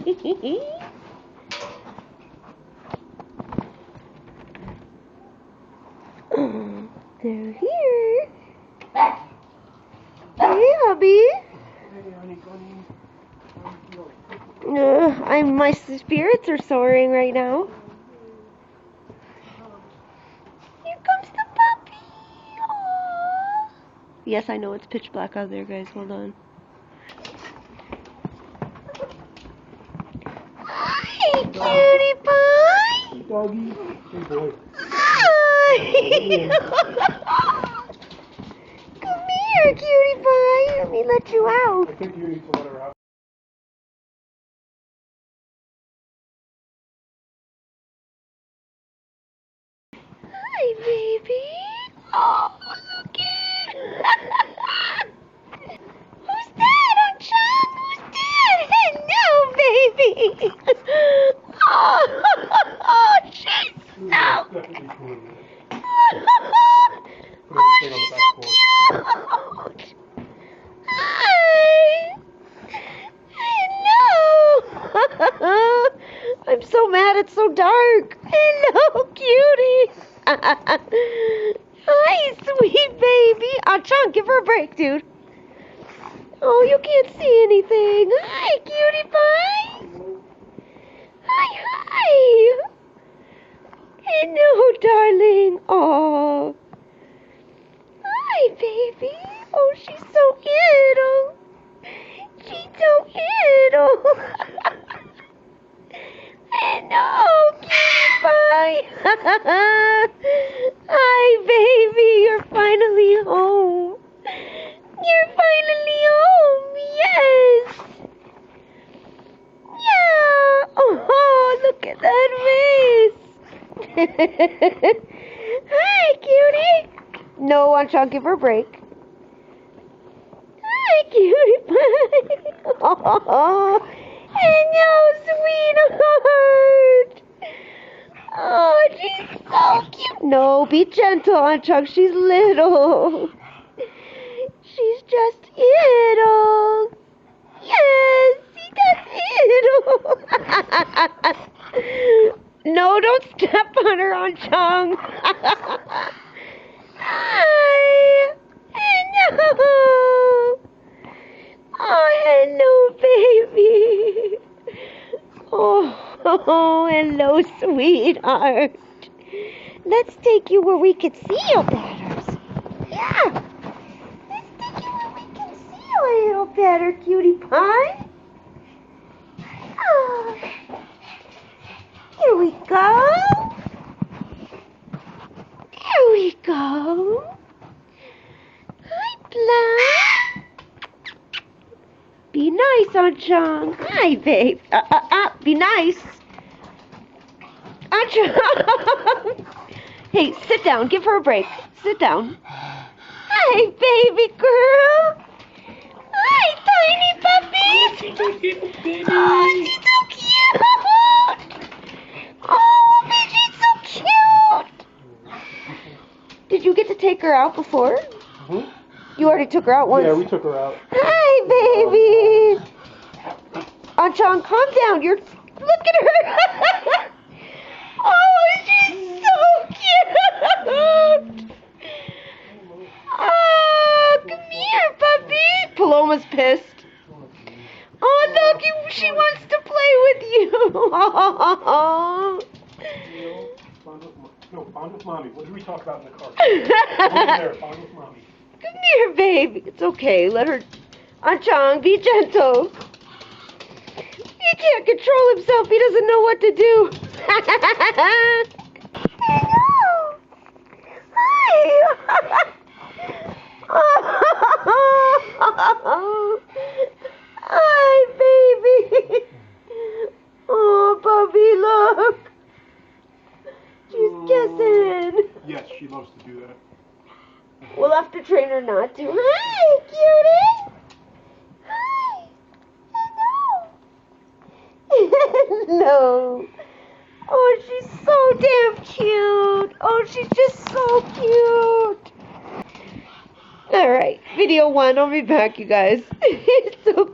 They're here. Hey, hubby. My spirits are soaring right now. Here comes the puppy. Aww. Yes, I know it's pitch black out there, guys. Hold on. Hi, cutie pie. Hey, doggy. Hey, boy. Hi. Come here, cutie pie. Let me let you out. I think you need to let her out. Hi, baby. Oh, look at Who's that, Unchum? Who's that? Hello, baby. Oh, jeez. No. Oh, she's so cute. Hi. Hello. I'm so mad it's so dark. Hello, cutie. Hi, sweet baby. Chunk, give her a break, dude. Oh, you can't see anything. Hi, cutie pie. Hi. Hello, darling. Oh. Hi, baby. Oh, she's so little. She's so little. Hello, cutie pie. Hi, baby. You're finally home. You're finally home. Yes. Yeah. Oh, look at that face. Hi, cutie. No, I'll give her a break. Hi, cutie pie. Oh, hello, sweetheart. Oh, she's so cute. No, be gentle, Aunt Chuck. She's little. She's just little. Yes, she's just little. No, don't step on her, Aunt Chung. Hi. Hello. Oh, hello, baby. Oh, hello, sweetheart. Let's take you where we can see you better. Yeah. Let's take you where we can see you a little better, cutie pie. Oh. Here we go. There we go. Hi, Blanc. Be nice, Aunt Chung. Hi, babe. Be nice. Aunt Chung. Hey, sit down. Give her a break. Sit down. Hi, baby girl. Hi, tiny puppies. Oh, she's so cute. Oh, she's so cute. Did you get to take her out before? Hmm? You already took her out once. Yeah, we took her out. Hi, baby. Aunt John, calm down. Look at her. Oh, she's so cute. Oh, come here, puppy. Paloma's pissed. Oh, look, she wants to play with you. No, bond with mommy. What did we talk about in the car? Over there, bond with mommy. Come here, baby. It's okay. Let her... Aunt Chong, be gentle. He can't control himself. He doesn't know what to do. Hello. Hi. Hi, baby. Oh, puppy, look. She's kissing. Yes, she loves to do that. We'll have to train her not to. Hi, cutie. Hi. Hello. Hello. Oh, she's so damn cute. Oh, she's just so cute. All right, video 1. I'll be back, you guys. It's so